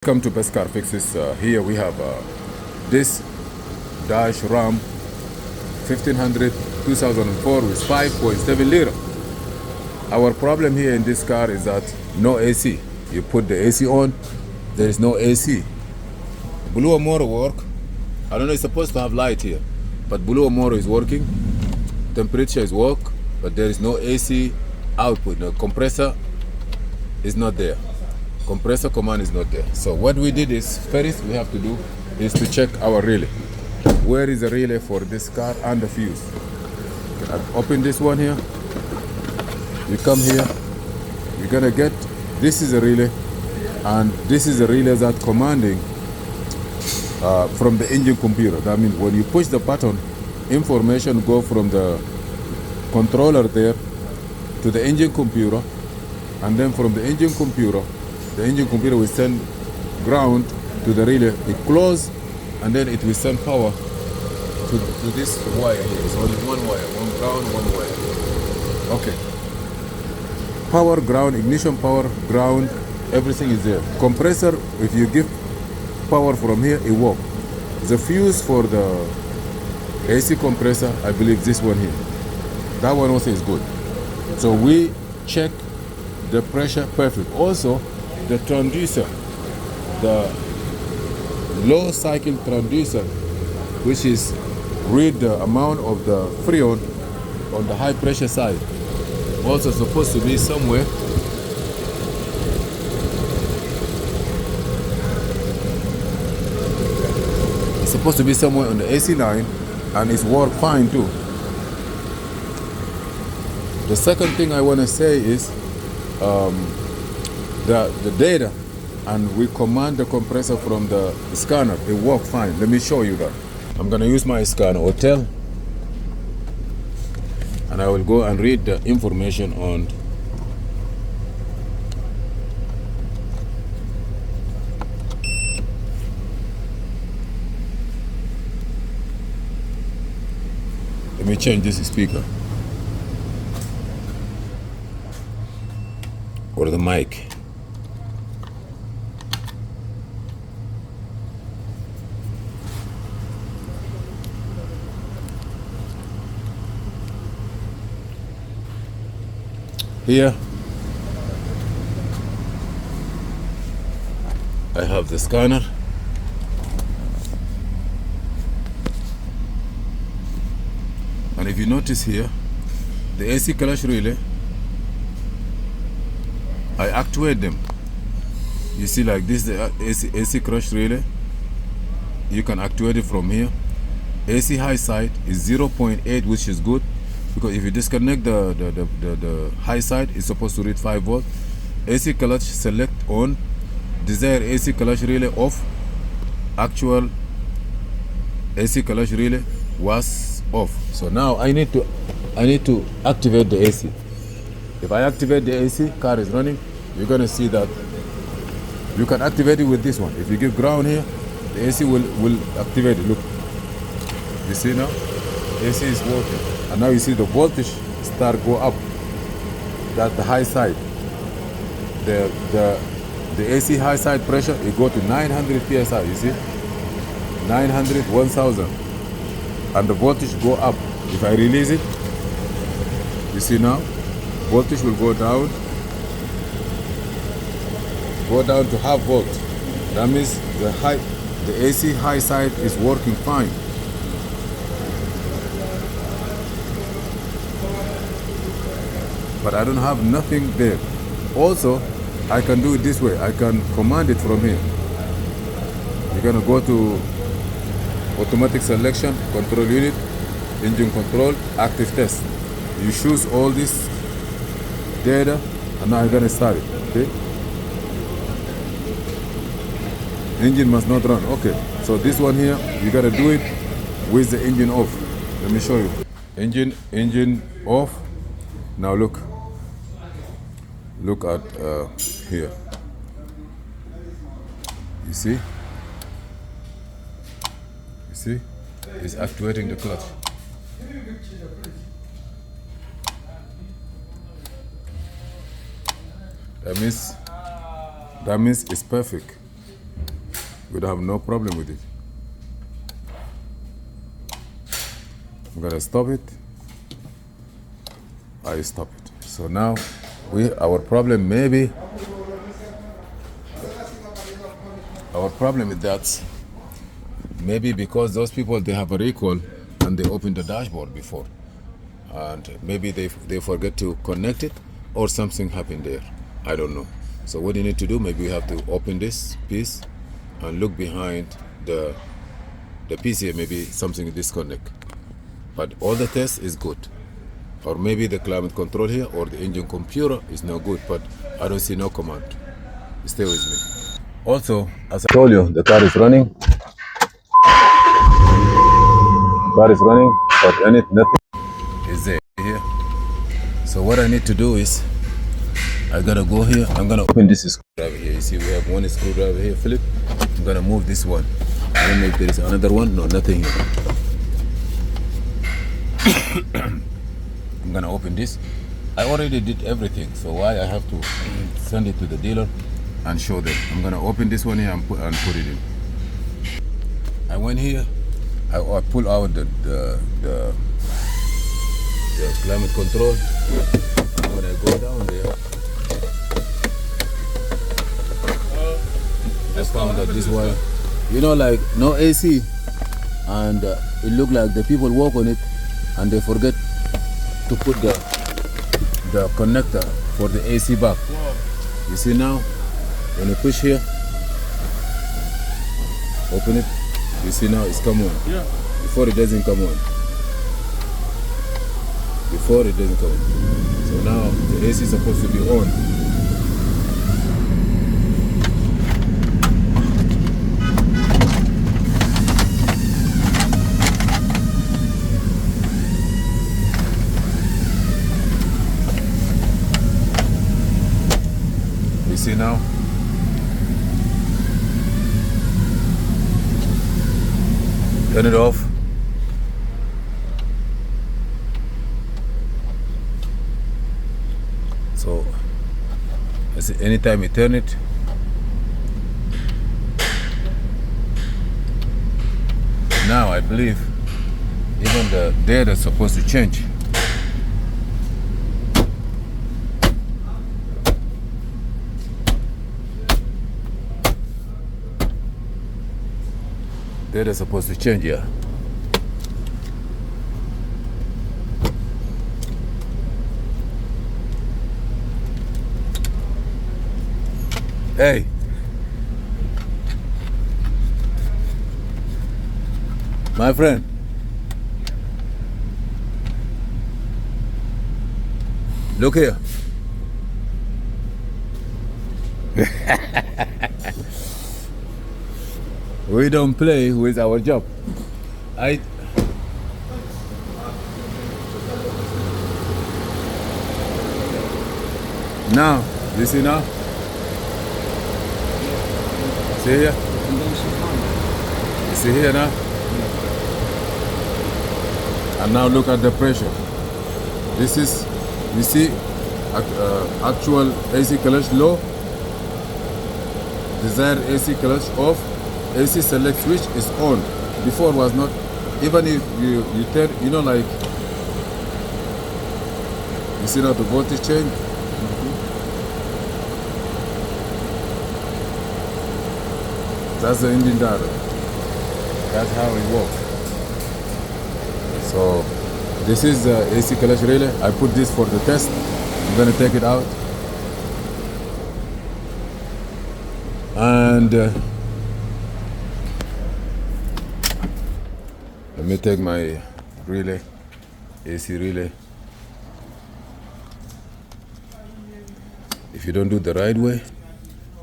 Welcome to Best Car Fixes. Here we have this Dodge Ram 1500 2004 with 5.7 liter. Our problem here in this car is that no AC. You put the AC on, there is no AC. Blue motor work. I don't know, it's supposed to have light here, but blue motor is working. Temperature is work, but there is no AC output. The compressor is not there. Compressor command is not there. So what we did is, first we have to do is to check our relay. Where is the relay for this car and the fuse? Okay, I've opened this one here. You come here, you're gonna get, this is a relay, and this is a relay that commanding from the engine computer. That means when you push the button, information go from the controller there to the engine computer, and then from the engine computer will send ground to the relay. It close, and then it will send power to this wire here. It's only one wire, one ground, one wire. Okay. Power, ground, ignition power, ground, everything is there. Compressor, if you give power from here, it works. The fuse for the AC compressor, I believe this one here. That one also is good. So we check the pressure perfect. Also, the transducer, the low cycle transducer, which is read the amount of the freon on the high pressure side, also supposed to be somewhere. It's supposed to be somewhere on the AC line, and it's work fine too. The second thing I want to say is the data, and we command the compressor from the scanner. It works fine. Let me show you that. I'm gonna use my scanner hotel, and I will go and read the information on let me change this speaker or the mic. Here I have the scanner, and if you notice here, the AC clutch relay, I actuate them. You see, like this, the AC clutch relay, you can actuate it from here. AC high side is 0.8, which is good, because if you disconnect the high side, it's supposed to read 5 volts. AC clutch select on, desired AC clutch relay off, actual AC clutch relay was off. So now I need to activate the AC. If I activate the AC, car is running. You're gonna see that you can activate it with this one. If you give ground here, the AC will activate it. Look, you see now, AC is working. And now you see the voltage start go up. That's the high side. The AC high side pressure, it go to 900 psi. You see, 900, 1000, and the voltage go up. If I release it, you see now, voltage will go down to half volt. That means the AC high side is working fine. But I don't have nothing there. Also, I can do it this way. I can command it from here. You're gonna go to automatic selection, control unit, engine control, active test. You choose all this data, and now you're gonna start it. Okay? Engine must not run. Okay. So this one here, you gotta do it with the engine off. Let me show you. Engine off. Now look at here. You see? It's activating the clutch. That means it's perfect. We'd have no problem with it. I'm gonna stop it. I stop it. So now our problem is that maybe because those people, they have a recall and they opened the dashboard before, and maybe they forget to connect it, or something happened there. I don't know. So what you need to do, maybe you have to open this piece and look behind the PC. Maybe something disconnect, but all the test is good. Or maybe the climate control here or the engine computer is no good, but I don't see no command. Stay with me. Also, as I told you, the car is running. But nothing is there here. So what I need to do is, I gotta go here. I'm gonna open this screwdriver here. You see, we have one screwdriver here, Philip. I'm gonna move this one. I don't know if there is another one. No, nothing here. I'm gonna open this. I already did everything, so why I have to send it to the dealer and show them? I'm gonna open this one here and put it in. I went here. I pull out the climate control. When I go down there, I found that this wire, like no AC, and it looked like the people work on it and they forget to put the connector for the AC back. You see now, when you push here, open it, you see now it's come on. Yeah. Before it doesn't come on. So now the AC is supposed to be on. You see now? Turn it off. So, anytime you turn it, now I believe even the data is supposed to change. Data is supposed to change, yeah. Hey. My friend. Look here. We don't play with our job. Now, you see now? See here? You see here now? And now look at the pressure. This is, you see, actual AC clutch low, desired AC clutch off, AC select switch is on. Before was not. Even if you turn, like, you see now the voltage change. That's the engine data. That's how it works. So this is the AC clutch relay. I put this for the test. I'm gonna take it out. And let me take my relay, AC relay. If you don't do the right way,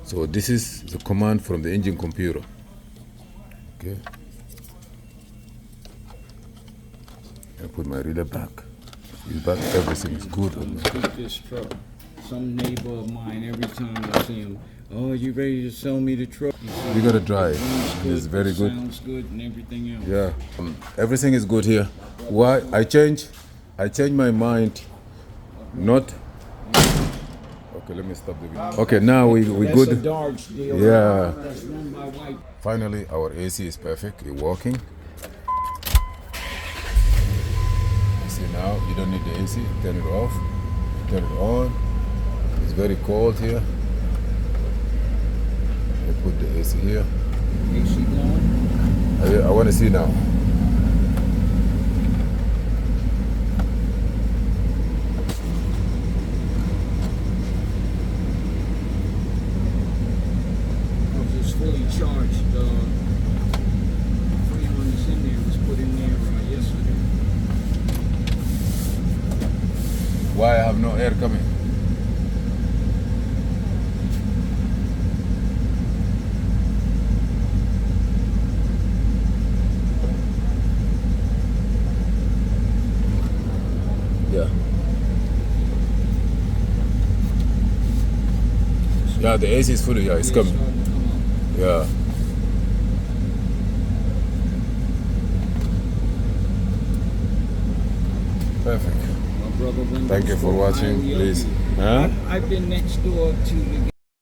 so this is the command from the engine computer. Okay. I put my relay back. It's back. Everything is good. Take this truck. Some neighbor of mine, every time I see him, oh, you ready to sell me the truck? You gotta drive. It's very good. Sounds good and everything else. Yeah. Everything is good here. Why I changed my mind. Not. Okay, let me stop the video. Okay, now we That's good. a dark steel. Yeah. That's run by white. Finally, our AC is perfect. It's working. You see now, you don't need the AC. Turn it off. Turn it on. It's very cold here. I put the AC here. AC blowing. I want to see now. It's fully charged. Freon is in there. Was put in there yesterday. Why I have no air coming? Yeah. Yeah, the AC is fully. Yeah, it's Yeah, coming. starting to come up. Yeah. Perfect. My brother went Thank to you for school. watching. I- Please. Huh? I've been next door to the